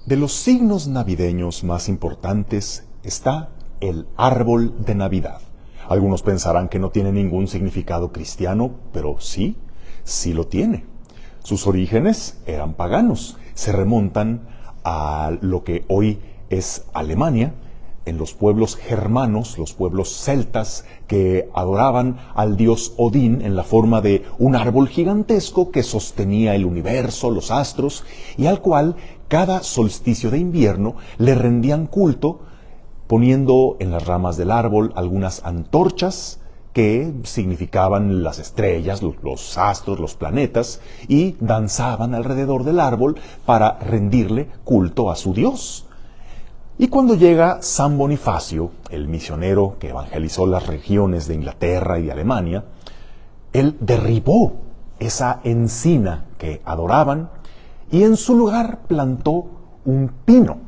De los signos navideños más importantes está el árbol de Navidad. Algunos pensarán que no tiene ningún significado cristiano, pero sí, sí lo tiene. Sus orígenes eran paganos, se remontan a lo que hoy es Alemania, en los pueblos germanos, los pueblos celtas, que adoraban al dios Odín en la forma de un árbol gigantesco que sostenía el universo, los astros, y al cual cada solsticio de invierno le rendían culto, poniendo en las ramas del árbol algunas antorchas que significaban las estrellas, los astros, los planetas, y danzaban alrededor del árbol para rendirle culto a su dios. Y cuando llega San Bonifacio, el misionero que evangelizó las regiones de Inglaterra y de Alemania, él derribó esa encina que adoraban y en su lugar plantó un pino.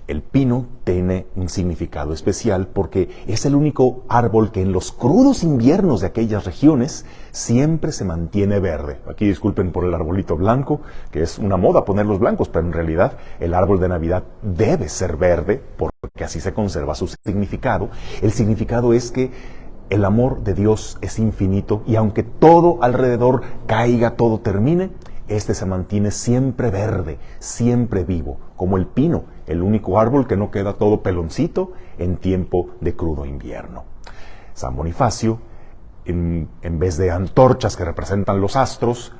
El pino tiene un significado especial porque es el único árbol que en los crudos inviernos de aquellas regiones siempre se mantiene verde. Aquí disculpen por el arbolito blanco, que es una moda ponerlos blancos, pero en realidad el árbol de Navidad debe ser verde porque así se conserva su significado. El significado es que el amor de Dios es infinito y aunque todo alrededor caiga, todo termine, este se mantiene siempre verde, siempre vivo, como el pino, el único árbol que no queda todo peloncito en tiempo de crudo invierno. San Bonifacio, en vez de antorchas que representan los astros,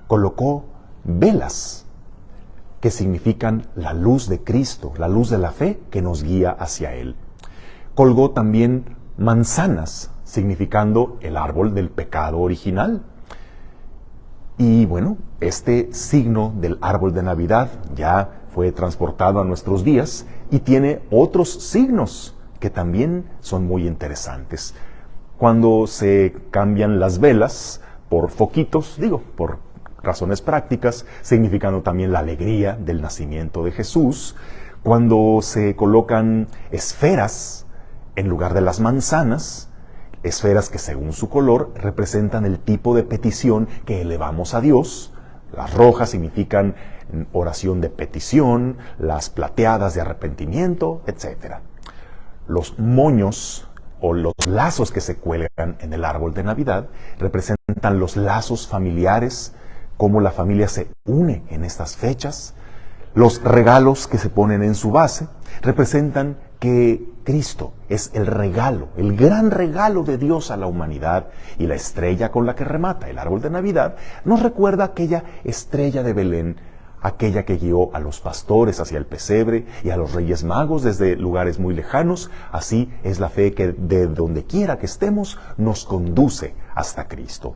colocó velas que significan la luz de Cristo, la luz de la fe que nos guía hacia Él. Colgó también manzanas, significando el árbol del pecado original. Y bueno, este signo del árbol de Navidad ya fue transportado a nuestros días y tiene otros signos que también son muy interesantes. Cuando se cambian las velas por foquitos, por razones prácticas, significando también la alegría del nacimiento de Jesús, cuando se colocan esferas en lugar de las manzanas, esferas que según su color representan el tipo de petición que elevamos a Dios. Las rojas significan oración de petición, las plateadas de arrepentimiento, etc. Los moños o los lazos que se cuelgan en el árbol de Navidad representan los lazos familiares, cómo la familia se une en estas fechas. Los regalos que se ponen en su base representan que Cristo es el regalo, el gran regalo de Dios a la humanidad, y la estrella con la que remata el árbol de Navidad nos recuerda aquella estrella de Belén, aquella que guió a los pastores hacia el pesebre y a los reyes magos desde lugares muy lejanos. Así es la fe que de donde quiera que estemos nos conduce hasta Cristo.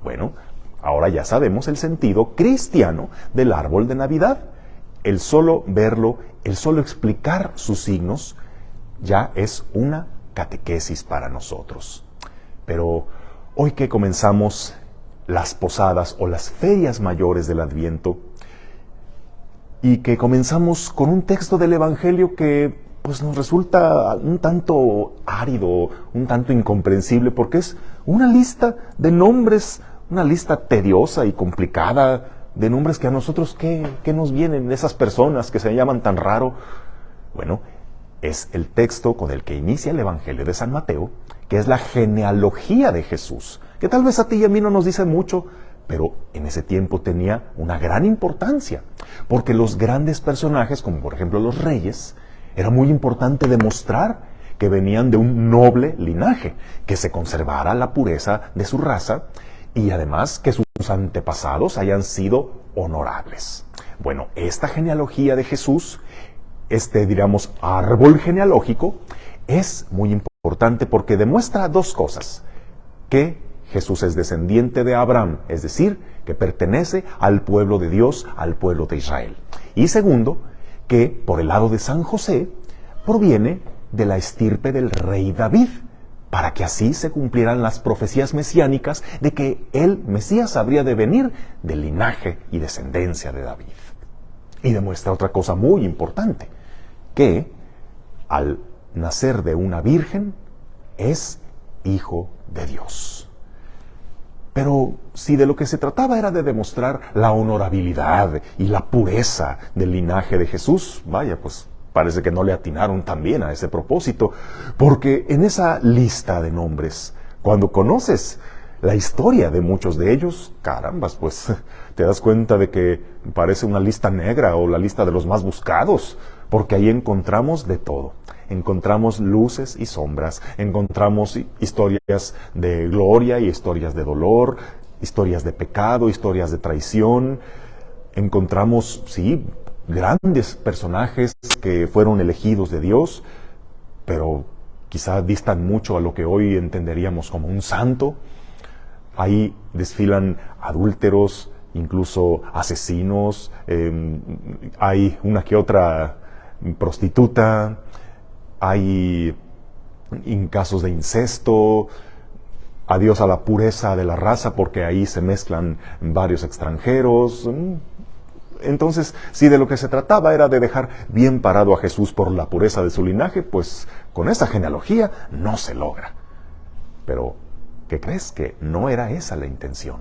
Bueno, ahora ya sabemos el sentido cristiano del árbol de Navidad. El solo verlo, el solo explicar sus signos, ya es una catequesis para nosotros. Pero hoy que comenzamos las posadas o las ferias mayores del Adviento, y que comenzamos con un texto del Evangelio que pues nos resulta un tanto árido, un tanto incomprensible, porque es una lista de nombres, una lista tediosa y complicada, de nombres que a nosotros, ¿qué nos vienen esas personas que se llaman tan raro? Bueno, es el texto con el que inicia el Evangelio de San Mateo, que es la genealogía de Jesús, que tal vez a ti y a mí no nos dice mucho, pero en ese tiempo tenía una gran importancia, porque los grandes personajes, como por ejemplo los reyes, era muy importante demostrar que venían de un noble linaje, que se conservara la pureza de su raza y además que sus antepasados hayan sido honorables. Bueno, esta genealogía de Jesús, diríamos, árbol genealógico, es muy importante porque demuestra dos cosas: que Jesús es descendiente de Abraham, es decir, que pertenece al pueblo de Dios, al pueblo de Israel. Y segundo, que por el lado de San José proviene de la estirpe del rey David, para que así se cumplieran las profecías mesiánicas de que el Mesías habría de venir del linaje y descendencia de David. Y demuestra otra cosa muy importante, que al nacer de una virgen es hijo de Dios. Pero si de lo que se trataba era de demostrar la honorabilidad y la pureza del linaje de Jesús, vaya, pues parece que no le atinaron tan bien a ese propósito, porque en esa lista de nombres, cuando conoces la historia de muchos de ellos, carambas, pues te das cuenta de que parece una lista negra o la lista de los más buscados, porque ahí encontramos de todo. Encontramos luces y sombras, encontramos historias de gloria y historias de dolor, historias de pecado, historias de traición. Encontramos, sí, grandes personajes que fueron elegidos de Dios, pero quizá distan mucho a lo que hoy entenderíamos como un santo. Ahí desfilan adúlteros, incluso asesinos, hay una que otra prostituta, hay casos de incesto, adiós a la pureza de la raza, porque ahí se mezclan varios extranjeros. Entonces, si de lo que se trataba era de dejar bien parado a Jesús por la pureza de su linaje, pues con esa genealogía no se logra. Pero, ¿qué crees? Que no era esa la intención,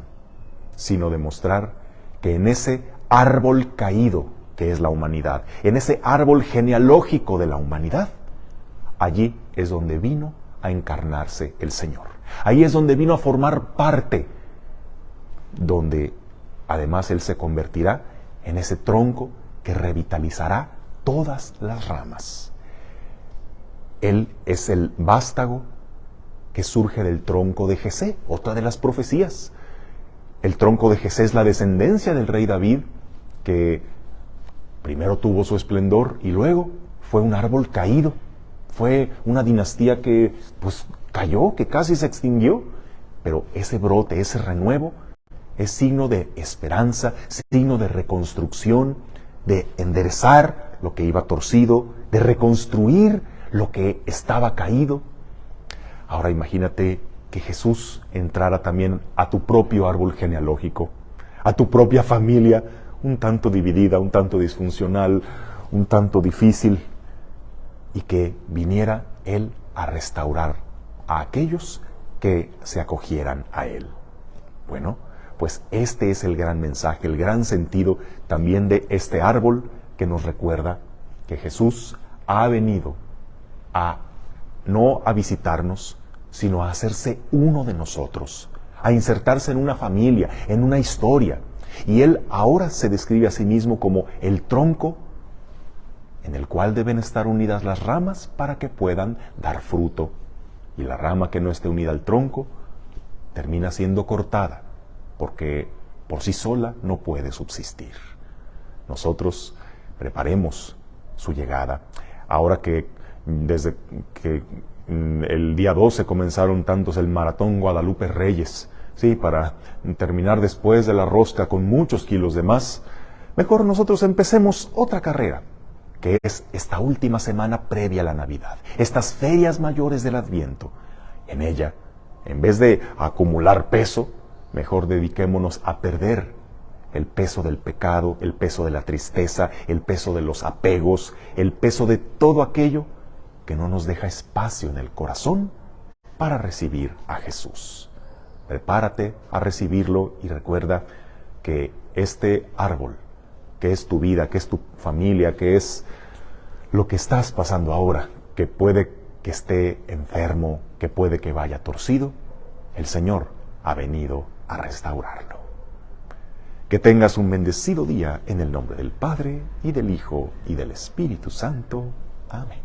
sino demostrar que en ese árbol caído que es la humanidad, en ese árbol genealógico de la humanidad, allí es donde vino a encarnarse el Señor. Ahí es donde vino a formar parte, donde además Él se convertirá en ese tronco que revitalizará todas las ramas. Él es el vástago que surge del tronco de Jesé, otra de las profecías. El tronco de Jesé es la descendencia del rey David, que primero tuvo su esplendor y luego fue un árbol caído. Fue una dinastía que pues cayó, que casi se extinguió. Pero ese brote, ese renuevo, es signo de esperanza, signo de reconstrucción, de enderezar lo que iba torcido, de reconstruir lo que estaba caído. Ahora imagínate que Jesús entrara también a tu propio árbol genealógico, a tu propia familia, un tanto dividida, un tanto disfuncional, un tanto difícil, y que viniera Él a restaurar a aquellos que se acogieran a Él. Bueno, pues este es el gran mensaje, el gran sentido también de este árbol que nos recuerda que Jesús ha venido no a visitarnos, sino a hacerse uno de nosotros, a insertarse en una familia, en una historia. Y Él ahora se describe a sí mismo como el tronco en el cual deben estar unidas las ramas para que puedan dar fruto. Y la rama que no esté unida al tronco termina siendo cortada, porque por sí sola no puede subsistir. Nosotros preparemos su llegada. Ahora que desde que el día 12 comenzaron tantos el Maratón Guadalupe Reyes, sí, para terminar después de la rosca con muchos kilos de más, mejor nosotros empecemos otra carrera, que es esta última semana previa a la Navidad, estas ferias mayores del Adviento. En ella, en vez de acumular peso, mejor dediquémonos a perder el peso del pecado, el peso de la tristeza, el peso de los apegos, el peso de todo aquello que no nos deja espacio en el corazón para recibir a Jesús. Prepárate a recibirlo y recuerda que este árbol, que es tu vida, que es tu familia, que es lo que estás pasando ahora, que puede que esté enfermo, que puede que vaya torcido, el Señor ha venido a restaurarlo. Que tengas un bendecido día en el nombre del Padre, y del Hijo, y del Espíritu Santo. Amén.